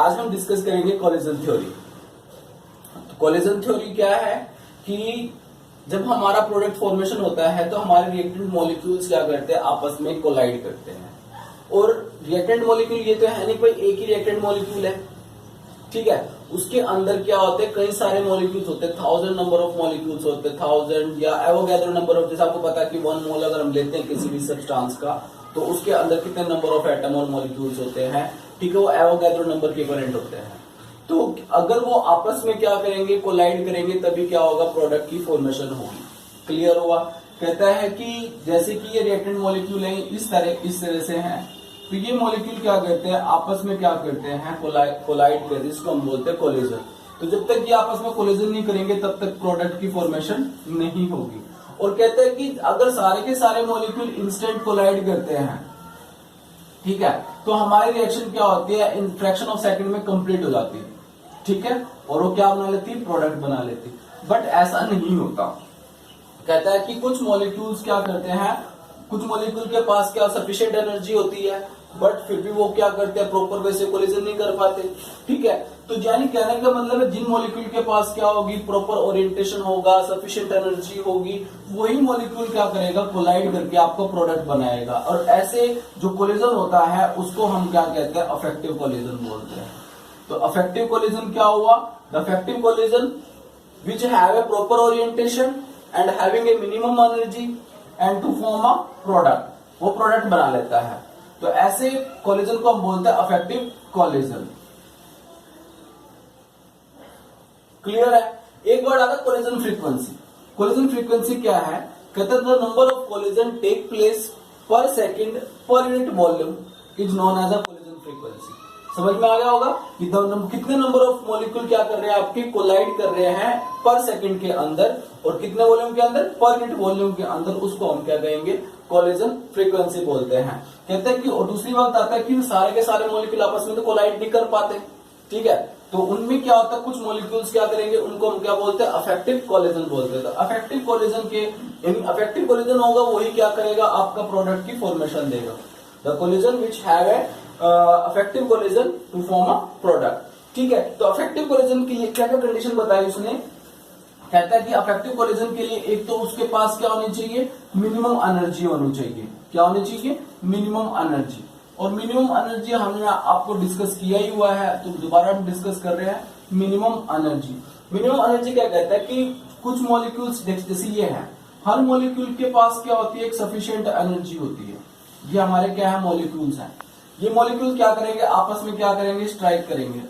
आज हम डिस्कस करेंगे कोलिजन थ्योरी। तो कोलिजन थ्योरी क्या है कि जब हमारा प्रोडक्ट फॉर्मेशन होता है तो हमारे रिएक्टेंट मॉलिक्यूल्स क्या करते हैं, आपस में कोलाइड करते हैं। और रिएक्टेंट मॉलिक्यूल ये तो है नहीं कोई एक ही रिएक्टेंट मॉलिक्यूल है, ठीक है। उसके अंदर क्या होते हैं, कई सारे मॉलिक्यूल्स होते हैं, 1000 नंबर ऑफ मॉलिक्यूल्स होते हैं, 1000 या एवोगैड्रो नंबर ऑफ, जैसे आपको पता है कि 1 मोल अगर हम लेते हैं किसी भी सब्सटेंस का तो उसके अंदर कितने नंबर ऑफ एटम और मॉलिक्यूल्स होते हैं, ठीक है, वो एवोगैड्रो नंबर के इक्विवेलेंट होते हैं। तो अगर वो आपस में क्या करेंगे, कोलाइड करेंगे, तभी क्या होगा, प्रोडक्ट की फॉर्मेशन होगी। क्लियर हुआ। कहता है कि जैसे कि ये रिएक्टेंट मॉलिक्यूल है इस तरह से हैं, तो ये मॉलिक्यूल क्या करते हैं, आपस में क्या करते हैं, कोलाइड करते हैं, जिसको हम बोलते हैं कोलिजन। तो जब तक ये आपस में कोलिजन नहीं करेंगे तब तक प्रोडक्ट की फॉर्मेशन नहीं होगी। और कहते हैं कि अगर सारे के सारे मॉलिक्यूल इंस्टेंट कोलाइड करते हैं, ठीक है, तो हमारी रिएक्शन क्या होती है, इन फ्रैक्शन ऑफ सेकंड में कंप्लीट हो जाती है, ठीक है, और वो क्या बना लेती है, प्रोडक्ट बना लेती है। बट ऐसा नहीं होता। कहता है कि कुछ मॉलिक्यूल्स क्या करते हैं, कुछ मॉलिक्यूल के पास क्या सफिशिएंट एनर्जी होती है, बट फिर भी वो क्या करते हैं, प्रॉपर वे से कोलिजन नहीं कर पाते, ठीक है। तो यानी कहने का मतलब है जिन मॉलिक्यूल के पास क्या होगी, प्रॉपर ओरिएंटेशन होगा, सफिशिएंट एनर्जी होगी, वही मॉलिक्यूल क्या करेगा, कोलाइड करके आपको प्रोडक्ट बनाएगा। और ऐसे जो कोलिजन होता है उसको हम क्या कहते हैं, अफेक्टिव कोलिजन बोलते हैं। तो अफेक्टिव कोलिजन क्या हुआ, the affective collision which have a proper orientation and having a minimum energy and to form a product, वो प्रोडक्ट बना लेता है। तो ऐसे कोलिजन को हम बोलते हैं अफेक्टिव कोलिजन। क्लियर है। एक वर्ड आता है कोलिजन फ्रीक्वेंसी। कोलिजन फ्रीक्वेंसी क्या है, कहते हैं the number of collision take place पर सेकंड पर unit volume is known as a collision frequency. समझ में आ गया होगा कि कितने नंबर ऑफ मॉलिक्यूल क्या कर रहे हैं, आपके कोलाइड कर रहे हैं पर सेकंड के अंदर, और कितने वॉल्यूम के अंदर, पर यूनिट वॉल्यूम के अंदर, उसको हम क्या कहेंगे, कोलिजन फ्रीक्वेंसी बोलते हैं। कहते हैं कि और दूसरी बात आता है कि सारे के सारे मॉलिक्यूल आपस में तो कोलाइड नहीं कर पाते, ठीक है, तो उनमें क्या होता है, कुछ मॉलिक्यूल्स क्या करेंगे, उनको हम क्या बोलते हैं, अफेक्टिव कोलिजन बोलते हैं। तो अफेक्टिव कोलिजन के अफेक्टिव कोलिजन होगा वही क्या करेगा, आपका प्रोडक्ट की फॉर्मेशन देगा। The collision which have a affective collision to form a product, ठीक है। तो अफेक्टिव कोलिजन के लिए क्या क्या कंडीशन बताई उसने, कहता है कि अफेक्टिव कोलिजन के लिए एक तो उसके पास क्या होनी चाहिए, मिनिमम एनर्जी होनी चाहिए। क्या होनी चाहिए, मिनिमम एनर्जी। और मिनिमम एनर्जी हमने आपको डिस्कस किया ही हुआ है, तो दोबारा हम डिस्कस कर रहे हैं मिनिमम एनर्जी। मिनिमम एनर्जी क्या कहता है कि कुछ मॉलिक्यूल्स जैसे ये है, हर मॉलिक्यूल के पास क्या होती है, एक सफिशिएंट एनर्जी होती है। ये हमारे क्या है, मॉलिक्यूल्स हैं। ये मॉलिक्यूल क्या करेंगे, आपस में क्या करेंगे, स्ट्राइक करेंगे।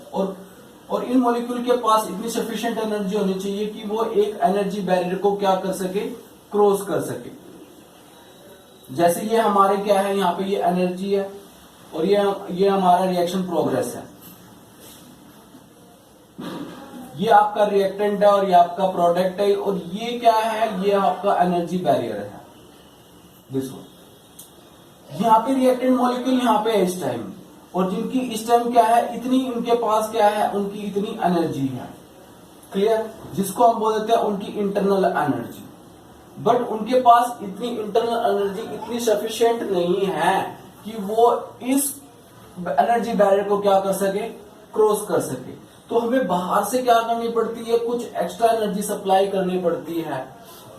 और इन मॉलिक्यूल के पास इतनी सफिशिएंट एनर्जी होनी चाहिए कि वो एक एनर्जी बैरियर को क्या कर सके, क्रॉस कर सके। जैसे ये हमारे क्या है, यहाँ पे ये एनर्जी है और ये हमारा रिएक्शन प्रोग्रेस है। ये आपका रिएक्टेंट है और ये आपका प्रोडक्ट है, और ये क्या है, ये आपका एनर्जी बैरियर है। दिस वन, यहाँ पे रिएक्टेंट मॉलिक्यूल यहाँ पे है इस टाइम, और जिनकी इस टाइम क्या है, इतनी उनके पास क्या है, उनकी इतनी एनर्जी है। क्लियर, जिसको हम बोल देते हैं उनकी इंटरनल एनर्जी। बट उनके पास इतनी इंटरनल एनर्जी इतनी सफिशिएंट नहीं है कि वो इस एनर्जी बैरियर को क्या कर सके, क्रॉस कर सके। तो हमें बाहर से क्या करनी पड़ती है, कुछ एक्स्ट्रा एनर्जी सप्लाई करनी पड़ती है,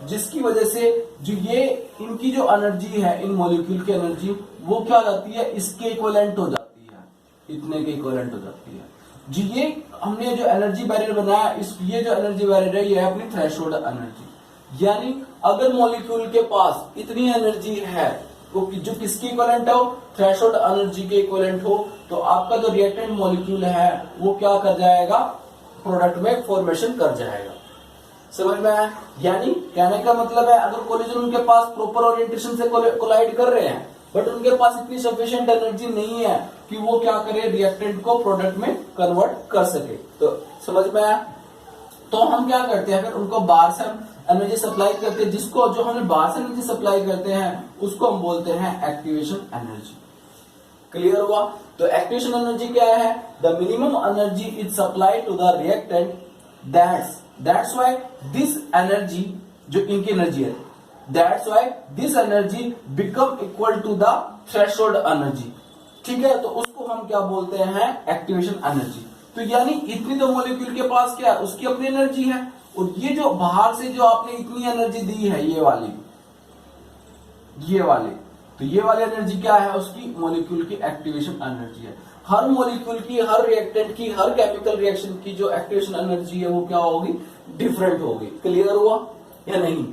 जिसकी वजह से जो ये इनकी जो एनर्जी है, इन मॉलिक्यूल की एनर्जी, वो क्या हो जाती है, इसके इक्विवेलेंट हो जाती है, इतने के इक्विवेलेंट हो जाती है। जी ये हमने जो एनर्जी बैरियर बनाया, ये जो एनर्जी बैरियर है, ये है अपनी थ्रेशोल्ड एनर्जी। यानी अगर मॉलिक्यूल के पास इतनी एनर्जी है, वो जो किसकी इक्विवेलेंट हो, थ्रेशोल्ड एनर्जी के इक्विवेलेंट हो, तो आपका जो रिएक्टेंट मॉलिक्यूल है वो क्या कर जाएगा, प्रोडक्ट में फॉर्मेशन कर जाएगा। समझ में आया। यानी कहने का मतलब है, अगर कोलिजन उनके पास प्रॉपर ओरिएंटेशन से कोलाइड कर रहे हैं, बट उनके पास इतनी सफिशिएंट एनर्जी नहीं है कि वो क्या करे, रिएक्टेंट को प्रोडक्ट में कन्वर्ट कर सके। तो समझ में आया। तो हम क्या करते हैं, फिर उनको बाहर से हम एनर्जी सप्लाई करते हैं, जिसको जो हमें बाहर से एनर्जी सप्लाई करते हैं उसको हम बोलते हैं एक्टिवेशन एनर्जी। क्लियर हुआ। तो एक्टिवेशन एनर्जी क्या है, the minimum energy is supplied to the reactant, that's why this energy, जो इनकी एनर्जी है, that's why this energy become equal to the threshold energy. ठीक है, तो उसको को हम क्या बोलते हैं, एक्टिवेशन एनर्जी। तो यानी इतनी तो मॉलिक्यूल के पास क्या है, उसकी अपनी एनर्जी है, और ये जो बाहर से जो आपने इतनी एनर्जी दी है, ये वाली, तो ये वाली एनर्जी क्या है, उसकी मॉलिक्यूल की एक्टिवेशन एनर्जी है। हर मॉलिक्यूल की, हर रिएक्टेंट की, हर केमिकल रिएक्शन की जो एक्टिवेशन एनर्जी है वो क्या होगी, डिफरेंट होगी। क्लियर हुआ या नहीं?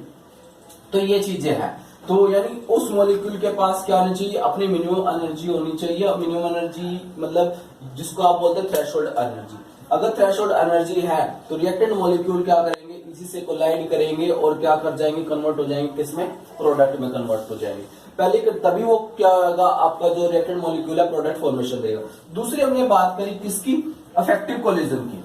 तो ये चीजें हैं। तो यानी उस मॉलिक्यूल के पास क्या होनी चाहिए, अपनी मिनिमम एनर्जी होनी चाहिए। मिनिमम एनर्जी मतलब जिसको आप बोलते हैं थ्रेशोल्ड एनर्जी। अगर थ्रेशोल्ड एनर्जी है तो रिएक्टेंट मॉलिक्यूल क्या करेंगे, इसी से कोलाइड करेंगे और क्या कर जाएंगे, कन्वर्ट हो जाएंगे किसमें, प्रोडक्ट में कन्वर्ट हो जाएंगे। पहले तभी वो क्या होगा, आपका जो रिएक्टेंट मॉलिक्यूल है प्रोडक्ट फॉर्मेशन देगा। दूसरी हमने बात करी किसकी, अफेक्टिव कोलिजन की।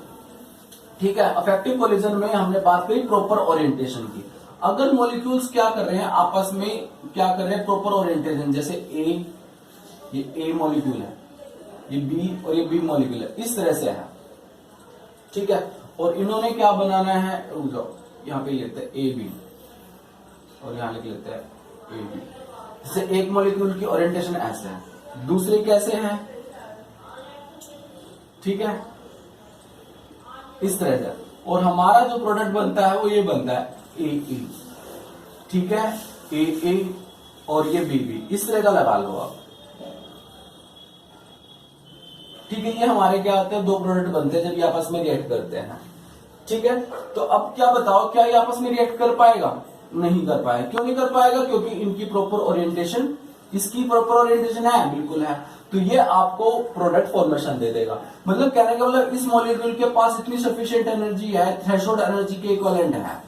ठीक है, अफेक्टिव कोलिजन में हमने बात करी प्रॉपर ओरिएंटेशन की। अगर मॉलिक्यूल्स क्या कर रहे हैं, आपस में क्या कर रहे हैं, प्रॉपर ओरिएंटेशन, जैसे ये ए मॉलिक्यूल है, ये बी और ये बी मॉलिक्यूल है, इस तरह से है। ठीक है, और इन्होंने क्या बनाना है, यहाँ पे लेते हैं ए बी और यहाँ लिख लेते हैं ए बी। जैसे एक मॉलिक्यूल की ओरिएंटेशन ऐसे है, दूसरे कैसे है, ठीक है, इस तरह से। और हमारा जो प्रोडक्ट बनता है वो ये बनता है ए ए, ठीक है, ए ए और ये बी बी, इस तरह का लगा लो आप। ठीक है, ये हमारे क्या होते हैं, दो प्रोडक्ट बनते हैं जब ये आपस में रिएक्ट करते हैं। ठीक है, तो अब क्या बताओ, क्या ये आपस में रिएक्ट कर पाएगा, नहीं कर पाएगा। क्यों नहीं कर पाएगा, क्योंकि इनकी प्रॉपर ओरिएंटेशन, इसकी प्रॉपर ओरिएंटेशन है, बिल्कुल है। तो ये आपको प्रोडक्ट फॉर्मेशन दे देगा। मतलब कहने का मतलब इस मॉलिक्यूल के पास इतनी सफिशिएंट एनर्जी है, थ्रेशोल्ड एनर्जी के इक्विवेलेंट है,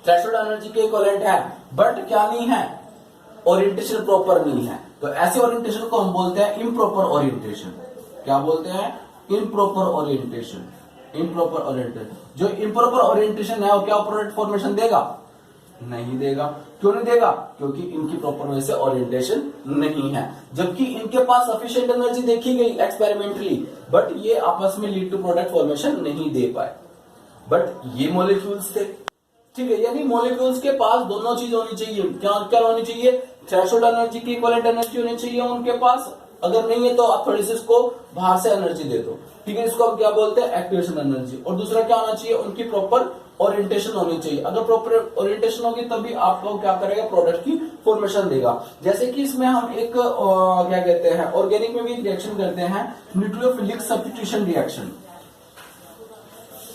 थ्रेशोल्ड एनर्जी के इक्विवेलेंट है, बट क्या नहीं है, ओरिएंटेशन प्रॉपर नहीं है। तो ऐसे ओरिएंटेशन को हम बोलते हैं इम्प्रॉपर ओरिएंटेशन। क्या बोलते हैं, इम्प्रॉपर ओरिएंटेशन। इम्प्रॉपर ओरिएंटेशन, जो इम्प्रॉपर ओरिएंटेशन है वो क्या प्रोडक्ट फॉर्मेशन देगा, नहीं देगा। क्यों नहीं देगा, क्योंकि इनकी प्रॉपर वे से ओरिएंटेशन नहीं है। जबकि इनके पास सफिशिएंट एनर्जी देखी गई एक्सपेरिमेंटली, बट ये आपस में लीड टू प्रोडक्ट फॉर्मेशन नहीं दे पाए। बट ये मॉलिक्यूल्स थे, ठीक है, यानी मॉलिक्यूल्स के पास दोनों चीज होनी चाहिए। क्या क्या होनी चाहिए, थ्रेशोल्ड एनर्जी की इक्विवेलेंट एनर्जी होनी चाहिए उनके पास। अगर नहीं है तो आप थोड़ी सी इसको बाहर से एनर्जी दे दो। ठीक है, इसको हम क्या बोलते हैं, एक्टिवेशन एनर्जी। और दूसरा क्या होना चाहिए, उनकी प्रॉपर ओरिएंटेशन होनी चाहिए। अगर प्रॉपर ओरिएंटेशन होगी तभी आपको क्या करेगा, प्रोडक्ट की फॉर्मेशन देगा। जैसे कि इसमें हम एक क्या कहते हैं, ऑर्गेनिक में भी रिएक्शन करते हैं, nucleophilic substitution reaction.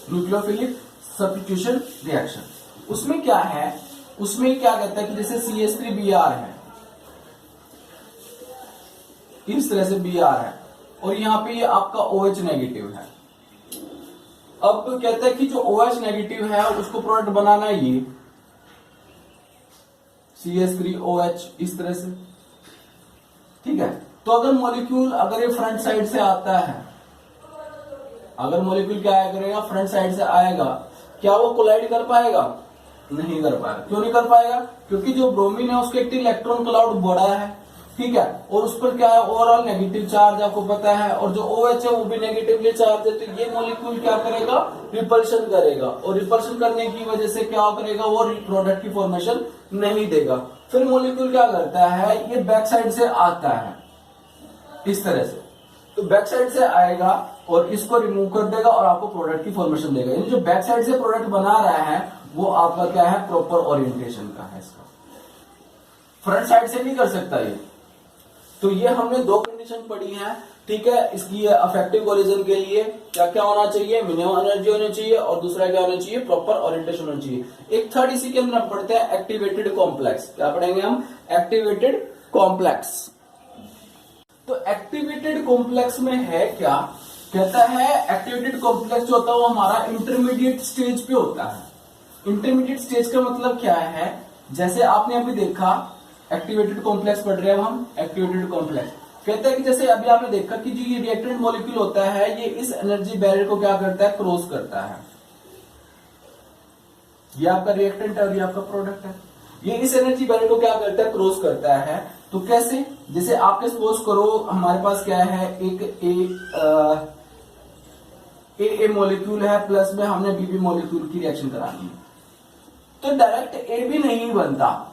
Nucleophilic substitution reaction, उसमें क्या है, उसमें क्या कहता है कि जैसे CH3Br है, इस तरह से Br है, और यहाँ पे ये आपका OH नेगेटिव है। अब कहता है कि जो OH नेगेटिव है उसको प्रोडक्ट बनाना है ये CH3OH, इस तरह से। ठीक है, तो अगर मॉलिक्यूल, अगर ये फ्रंट साइड से आता है, अगर मॉलिक्यूल क्या आया करेगा, फ्रंट साइड से आएगा, क्या वो कोलाइड कर पाएगा, नहीं कर पाएगा। क्यों नहीं कर पाएगा, क्योंकि जो ब्रोमीन है उसके एक इलेक्ट्रॉन क्लाउड बड़ा है, ठीक है, और उस पर क्या है, ओवरऑल नेगेटिव चार्ज आपको पता है, और जो OH है वो भी नेगेटिवली चार्ज है। तो ये मॉलिक्यूल क्या करेगा, रिपल्शन करेगा, और रिपल्शन करने की वजह से क्या करेगा, वो प्रोडक्ट की फॉर्मेशन नहीं देगा। फिर मॉलिक्यूल क्या करता है, ये बैक साइड से आता है इस तरह से, तो बैक साइड से आएगा और इसको रिमूव कर देगा और आपको प्रोडक्ट की फॉर्मेशन देगा। यानी जो बैक साइड से प्रोडक्ट बना रहा है वो आपका क्या है, प्रॉपर ओरिएंटेशन का है, इसका फ्रंट साइड से नहीं कर सकता ये। तो ये हमने दो कंडीशन पढ़ी है। ठीक है, इसकी अफेक्टिव कोलिजन के लिए क्या क्या होना चाहिए, मिनिमम एनर्जी होनी चाहिए, और दूसरा क्या होना चाहिए, प्रॉपर ओरिएंटेशन होना चाहिए। एक थर्ड इसी के अंदर हम पढ़ते हैं एक्टिवेटेड कॉम्प्लेक्स। क्या पढ़ेंगे हम, एक्टिवेटेड कॉम्प्लेक्स। तो एक्टिवेटेड कॉम्प्लेक्स में है क्या, कहता है एक्टिवेटेड कॉम्प्लेक्स जो होता है वो हमारा इंटरमीडिएट स्टेज पे होता है। इंटरमीडिएट स्टेज का मतलब क्या है, जैसे आपने अभी देखा एक्टिवेटेड कॉम्प्लेक्स पढ़ रहे हैं हम, एक्टिवेटेड कॉम्प्लेक्स कहता है कि जैसे अभी आपने देखा कि जो ये रिएक्टेंट मॉलिक्यूल होता है ये इस एनर्जी बैरियर को क्या करता है, क्रॉस करता है। ये आपका रिएक्टेंट है और ये आपका प्रोडक्ट है, ये इस एनर्जी बैरियर को क्या करता है, क्रॉस करता है। तो कैसे, जैसे आपके सपोज करो हमारे पास क्या है, एक ए मॉलिक्यूल है, प्लस में हमने बीबी मॉलिक्यूल की रिएक्शन करानी है, तो डायरेक्ट ए भी नहीं बनता,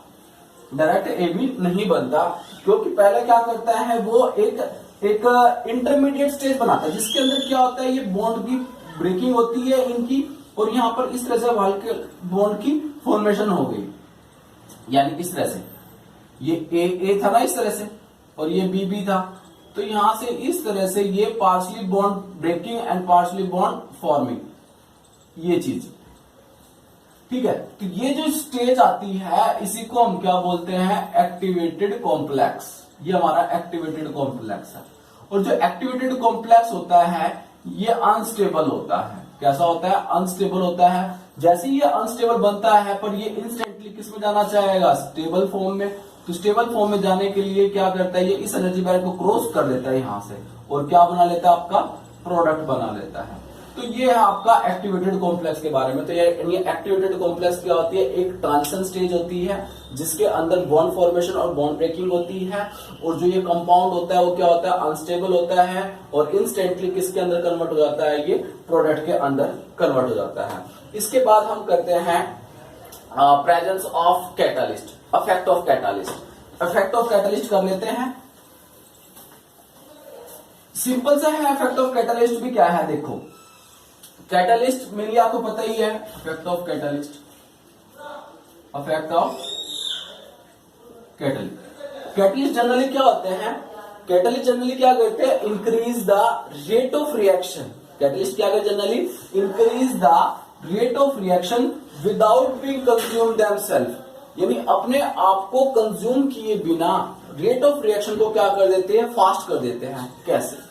डायरेक्ट ए भी नहीं बनता, क्योंकि पहले क्या करता है वो एक एक इंटरमीडिएट स्टेज बनाता है, जिसके अंदर क्या होता है, ये बॉन्ड की ब्रेकिंग होती है इनकी, और यहां पर इस तरह से बॉन्ड की फॉर्मेशन हो गई, यानी इस तरह से ये ए था ना इस तरह से, और ये बी था, तो यहां से इस तरह से ये partially bond breaking and partially bond forming, ये चीज, ठीक है। तो ये जो स्टेज आती है इसी को हम क्या बोलते हैं, एक्टिवेटेड कॉम्प्लेक्स। ये हमारा एक्टिवेटेड कॉम्प्लेक्स है, और जो एक्टिवेटेड कॉम्प्लेक्स होता है ये अनस्टेबल होता है। कैसा होता है, अनस्टेबल होता है। जैसे ही ये अनस्टेबल बनता है पर ये इंस्टेंटली किस में जाना चाहेगा, स्टेबल फॉर्म में। तो स्टेबल फॉर्म में जाने के लिए क्या करता है, ये इस एनर्जी बैरियर को क्रॉस कर लेता है यहां से, और क्या बना लेता है, आपका प्रोडक्ट बना लेता है। तो ये है आपका एक्टिवेटेड कॉम्प्लेक्स के बारे में। तो ये एक्टिवेटेड कॉम्प्लेक्स क्या होती है, एक ट्रांजिशन स्टेज होती है जिसके अंदर बॉन्ड फॉर्मेशन और बॉन्ड ब्रेकिंग होती है, और जो ये कंपाउंड होता है वो क्या होता है, अनस्टेबल होता है, और इंस्टेंटली किसके अंदर कन्वर्ट हो जाता है, ये प्रोडक्ट के अंदर कन्वर्ट हो जाता है। इसके बाद हम करते हैं presence of catalyst, effect of catalyst. Effect of catalyst कर लेते हैं, सिंपल सा है। इफेक्ट ऑफ कैटालिस्ट भी क्या है, देखो कैटालिस्ट मेनली आपको पता ही है, effect of catalyst, effect of catalyst. Catalyst generally क्या होते हैं, कैटालिस्ट जनरली क्या करते हैं, increase the rate of reaction. Catalyst क्या करते हैं, generally increase the rate of reaction without being consume themselves, यानी अपने आप को कंज्यूम किए बिना रेट ऑफ रिएक्शन को क्या कर देते हैं, फास्ट कर देते हैं। कैसे,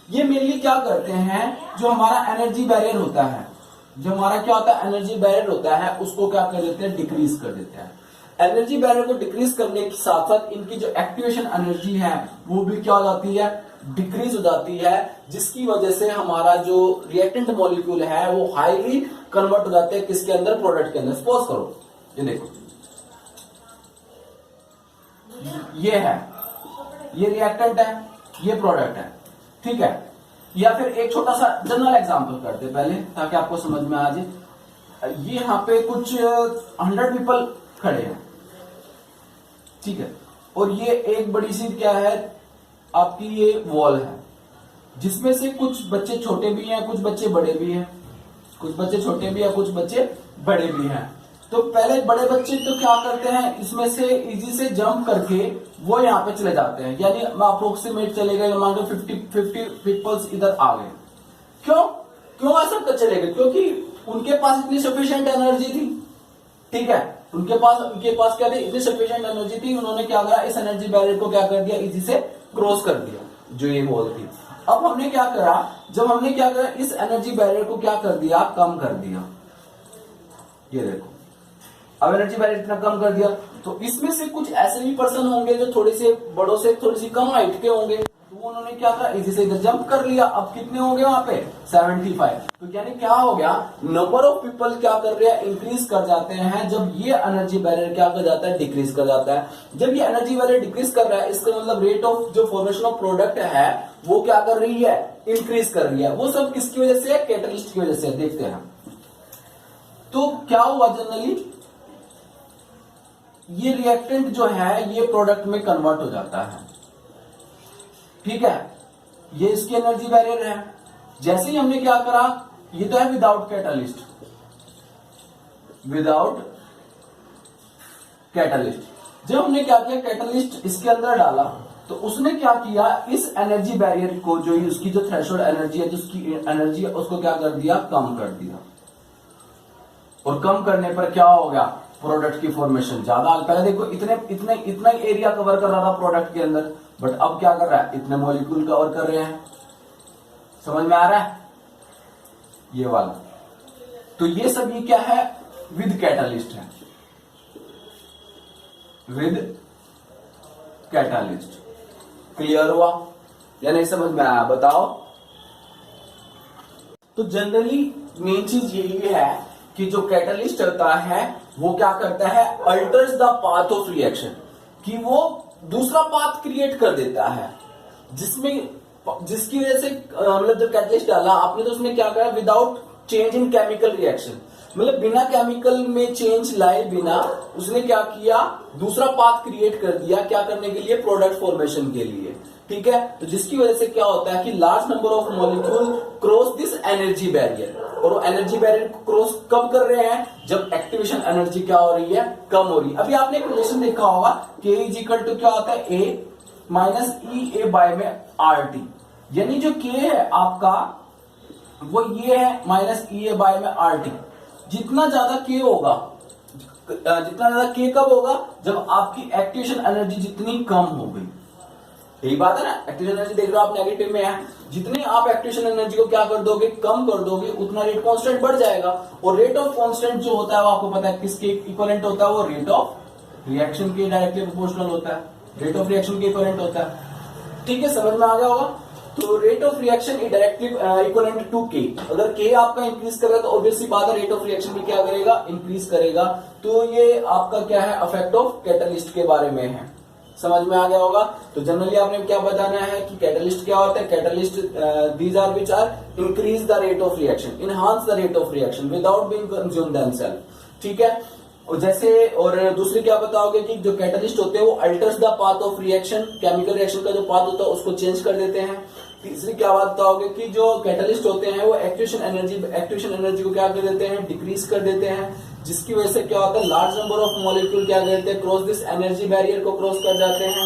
ये मेनली क्या करते हैं, जो हमारा एनर्जी बैरियर होता है, जो हमारा क्या होता है एनर्जी बैरियर होता है, उसको क्या कर देते हैं, डिक्रीज कर देते हैं। एनर्जी बैरियर को डिक्रीज करने के साथ साथ इनकी जो एक्टिवेशन एनर्जी है वो भी क्या हो जाती है, डिक्रीज हो जाती है, जिसकी वजह से हमारा जो रिएक्टेंट मॉलिक्यूल है वो हाईली कन्वर्ट हो जाते हैं किसके अंदर, प्रोडक्ट के अंदर। सपोज करो ये देखो, ये है, ये रिएक्टेंट है, ये प्रोडक्ट है, ठीक है। या फिर एक छोटा सा जनरल एग्जांपल करते हैं पहले, ताकि आपको समझ में आ जाए। ये यहां पे कुछ 100 पीपल खड़े हैं, ठीक है, और ये एक बड़ी सी क्या है आपकी, ये वॉल है, जिसमें से कुछ बच्चे छोटे भी हैं, कुछ बच्चे बड़े भी हैं, कुछ बच्चे छोटे भी हैं, कुछ बच्चे बड़े भी हैं। तो पहले बड़े बच्चे तो क्या करते हैं, इसमें से इजी से जंप करके वो यहाँ पे चले जाते हैं, यानी अप्रोक्सीमेट चले गए, मान लो 50 पीपल्स इधर आ गए। क्यों ऐसा कर चले गए, क्योंकि उनके पास इतनी सफिशिएंट एनर्जी थी, ठीक है, उनके पास क्या थी, इतनी सफिशिएंट एनर्जी थी, उन्होंने क्या करा, इस एनर्जी बैरियर को क्या कर दिया, इजी से क्रॉस कर दिया, जो ये वॉल थी। अब हमने क्या करा, जब हमने क्या करा, इस एनर्जी बैरियर को क्या कर दिया, कम कर दिया। ये देखो, अब एनर्जी बैरियर इतना कम कर दिया, तो इसमें से कुछ ऐसे भी पर्सन होंगे जो थोड़े से बड़ों से थोड़ी सी कम हाइट के होंगे, तो उन्होंने क्या करा, इजी से इधर जंप कर लिया। अब कितने होंगे वहां पे, 75। तो यानी क्या हो गया, नंबर ऑफ पीपल क्या कर रहे हैं, इंक्रीज कर जाते हैं, जब ये एनर्जी बैरियर क्या कर जाता है, डिक्रीज कर जाता है। जब ये एनर्जी बैरियर डिक्रीज कर रहा है, इसका मतलब रेट ऑफ जो फॉर्मेशन ऑफ प्रोडक्ट है वो क्या कर रही है, इंक्रीज कर रही है। वो सब किसकी वजह से, कैटलिस्ट की वजह से। देखते हैं तो क्या हुआ, जनरली ये रिएक्टेंट जो है ये प्रोडक्ट में कन्वर्ट हो जाता है, ठीक है, ये इसकी एनर्जी बैरियर है। जैसे ही हमने क्या करा, ये तो है विदाउट कैटालिस्ट, विदाउट कैटालिस्ट। जब हमने क्या किया, कैटालिस्ट इसके अंदर डाला, तो उसने क्या किया, इस एनर्जी बैरियर को, जो उसकी जो थ्रेशोल्ड एनर्जी है, जो उसकी एनर्जी है, उसको क्या कर दिया, कम कर दिया। और कम करने पर क्या हो गया, प्रोडक्ट की फॉर्मेशन ज्यादा। पहले देखो इतना एरिया कवर कर रहा था प्रोडक्ट के अंदर, बट अब क्या कर रहा है, इतने मॉलिक्यूल कवर कर रहे हैं। समझ में आ रहा है ये वाला। तो ये सब ये क्या है, विद कैटालिस्ट है, विद कैटालिस्ट। क्लियर हुआ या नहीं, समझ में आया, बताओ। तो जनरली मेन चीज यही है कि जो कैटालिस्ट होता है वो क्या करता है, altars the path of reaction, कि वो दूसरा पाथ क्रिएट कर देता है, जिसकी वजह से मतलब जब कैटालिस्ट डाला आपने, तो उसने क्या करा, without change in chemical reaction, मतलब बिना केमिकल में चेंज लाए बिना उसने क्या किया, दूसरा पाथ क्रिएट कर दिया। क्या करने के लिए, प्रोडक्ट फॉर्मेशन के लिए। ठीक है। तो जिसकी वजह से क्या होता है कि large number of molecule cross this energy barrier, और वो एनर्जी बैरियर को क्रॉस कब कर रहे हैं, जब एक्टिवेशन एनर्जी क्या हो रही है, कम हो रही है। अभी आपने एक रिलेशन देखा होगा, K इज इक्वल टू क्या होता है, A minus E A by में आर टी, यानी जो K है आपका वो ये है माइनस ई ए बाय में आर टी। जितना ज्यादा K होगा, जितना ज्यादा K कब होगा, जब आपकी एक्टिवेशन एनर्जी जितनी कम हो गई। यही बात है ना, एक्टिवेशन एनर्जी देख रहे हो आप नेगेटिव में है, जितनी आप एक्टिवेशन एनर्जी को क्या कर दोगे, कम कर दोगे, उतना रेट कांस्टेंट बढ़ जाएगा। और रेट ऑफ कांस्टेंट जो होता है वो आपको पता है किसके इक्विवेलेंट होता है, वो रेट ऑफ रिएक्शन के डायरेक्टली प्रोपोर्शनल होता है, रेट ऑफ रिएक्शन के इक्विवेलेंट होता है। ठीक है, समझ में आ गया होगा। तो rate of reaction is directly equivalent to K. अगर के आपका इंक्रीज करेगा तो ऑब्वियसली बात है रेट ऑफ रिएक्शन भी क्या करेगा, इंक्रीज करेगा। तो ये आपका क्या है, इफेक्ट ऑफ कैटलिस्ट के बारे में है, समझ में आ गया होगा। तो जनरली आपने क्या बताना है कि कैटलिस्ट क्या होता है, catalyst these are which are increase the rate of reaction, enhance the rate of reaction without being consumed themselves. ठीक है, और जैसे और दूसरी क्या बताओगे कि जो कैटलिस्ट होते हैं वो altars the path of reaction, chemical reaction का जो पाथ होता है उसको चेंज कर देते हैं। तीसरी क्या बात बताओगे कि जो कैटलिस्ट होते हैं वो एक्टिवेशन एनर्जी को क्या कर देते हैं, डिक्रीज कर देते हैं, जिसकी वजह से क्या होता है, लार्ज नंबर ऑफ मॉलिक्यूल क्या करते हैं, क्रॉस दिस एनर्जी बैरियर को क्रॉस कर जाते हैं।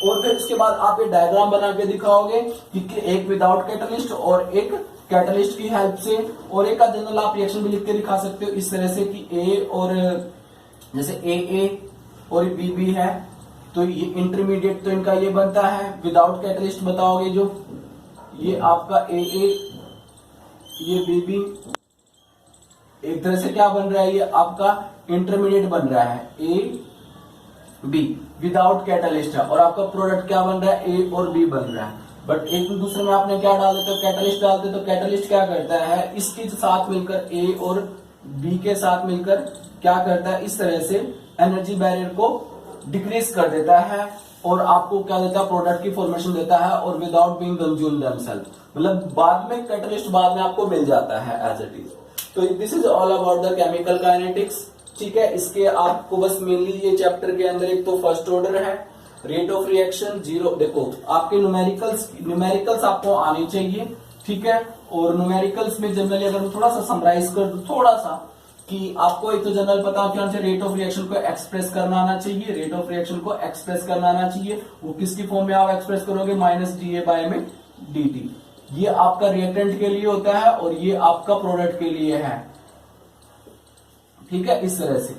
और फिर उसके बाद आप ये डायग्राम बना के दिखाओगे कि एक विदाउट कैटलिस्ट और एक कैटलिस्ट की हेल्प से, और एक का जनरल आप रिएक्शन भी लिख के दिखा सकते हो इस तरह से कि ए और जैसे ए और बी बी है, तो ये इंटरमीडिएट तो इनका ये बनता है। विदाउट कैटलिस्ट बताओगे जो ये आपका ए ये बी बी, एक तरह से क्या बन रहा है, ये आपका इंटरमीडिएट बन रहा है ए बी विदाउट कैटलिस्ट है, और आपका प्रोडक्ट क्या बन रहा है, ए और बी बन रहा है। बट एक दूसरे में आपने क्या डाल देते हो, कैटलिस्ट डालते, तो कैटलिस्ट क्या करता है, इसके साथ मिलकर ए और बी के साथ मिलकर क्या करता है, इस तरह से एनर्जी बैरियर को डिक्रीज कर देता है और आपको क्या देता है, प्रोडक्ट की फॉर्मेशन देता है, और विदाउट बीइंग कंज्यूम्ड देमसेल्फ, मतलब बाद में कैटलिस्ट बाद में आपको मिल जाता है एज इट इज। तो this is all about the chemical kinetics. ठीक है, इसके आपको बस मेनली ये चैप्टर के अंदर एक तो फर्स्ट ऑर्डर है, रेट ऑफ रिएक्शन जीरो, देखो आपके न्यूमेरिकल्स आपको आने चाहिए। ठीक है, और न्यूमेरिकल्स में जनरली अगर मैं थोड़ा सा समराइज कर दूं थोड़ा सा, कि आपको एक तो जनरल पता हो कि रेट ऑफ रिएक्शन को एक्सप्रेस करना आना चाहिए, रेट ऑफ रिएक्शन को एक्सप्रेस करना आना चाहिए। वो किसकी फॉर्म में आप एक्सप्रेस करोगे, माइनस डी ए बाय में डी टी। ये आपका रिएक्टेंट के लिए होता है और ये आपका प्रोडक्ट के लिए है। ठीक है, इस तरह से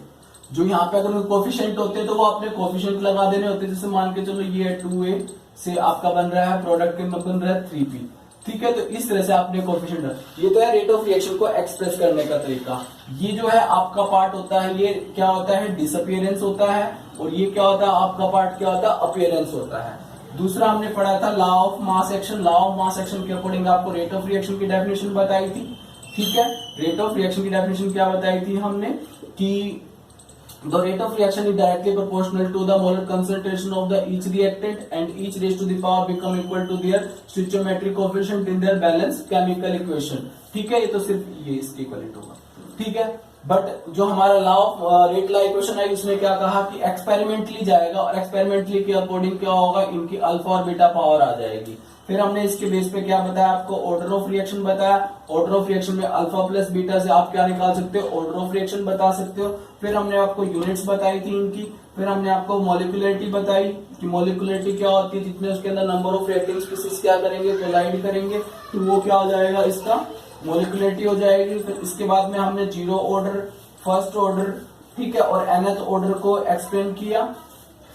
जो यहाँ पे अगर कोफिशिएंट होते हैं तो वो आपने कोफिशिएंट लगा देने होते हैं, जैसे मान के चलो ये 2a से आपका बन रहा है, प्रोडक्ट के में बन रहा है 3p। ठीक है, तो इस तरह से आपने कोफिशिएंट, ये तो है रेट ऑफ रिएक्शन को एक्सप्रेस करने का तरीका। ये जो है आपका पार्ट होता है, ये क्या होता है, डिसअपियरेंस होता है, और ये क्या होता है, आपका पार्ट क्या होता है, अपीयरेंस होता है। दूसरा हमने पढ़ा था law of mass action, law of mass action के अकॉर्डिंग आपको रेट ऑफ रिएक्शन की डेफिनेशन बताई थी। ठीक है, रेट ऑफ रिएक्शन की डेफिनेशन क्या बताई थी हमने कि the rate of reaction is directly proportional to the molar concentration of the each reactant and each raised to the power become equal to their stoichiometric coefficient in their balanced chemical equation। ठीक है, ये तो सिर्फ ये इसके equivalent होगा। ठीक है, बट जो हमारा law of rate law equation है उसने क्या कहा कि एक्सपेरिमेंटली जाएगा, और एक्सपेरिमेंटली के अकॉर्डिंग क्या होगा, इनकी अल्फा और बीटा पावर आ जाएगी। फिर हमने इसके बेस पे क्या बताया आपको, ऑर्डर ऑफ रिएक्शन बताया। ऑर्डर ऑफ रिएक्शन में अल्फा प्लस बीटा से आप क्या निकाल सकते हो, ऑर्डर ऑफ रिएक्शन बता सकते हो। फिर हमने आपको यूनिट्स बताई थी इनकी। फिर हमने आपको मॉलिक्यूलरिटी बताई कि मॉलिक्यूलरिटी क्या होती है, जितने उसके अंदर नंबर ऑफ रिएक्टिंग स्पीसीज क्या करेंगे, कोलाइड करेंगे, तो वो क्या हो जाएगा, इसका मॉलिक्यूलरिटी हो जाएगी। फिर इसके बाद में हमने जीरो ऑर्डर, फर्स्ट ऑर्डर, ठीक है, और nth ऑर्डर को एक्सप्लेन किया।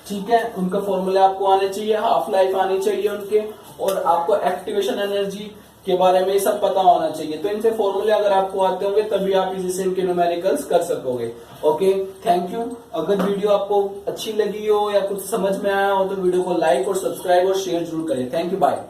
ठीक है, उनका फॉर्मूले आपको आने चाहिए, हाफ लाइफ आनी चाहिए उनके, और आपको एक्टिवेशन एनर्जी के बारे में सब पता होना चाहिए। तो इनसे फॉर्मूले अगर आपको आते होंगे तभी आप इसी से इनके न्यूमेरिकल्स कर सकोगे। Okay, thank you. अगर वीडियो आपको अच्छी लगी हो या कुछ समझ में आया हो तो वीडियो को लाइक और सब्सक्राइब और शेयर जरूर करें। Thank you, bye.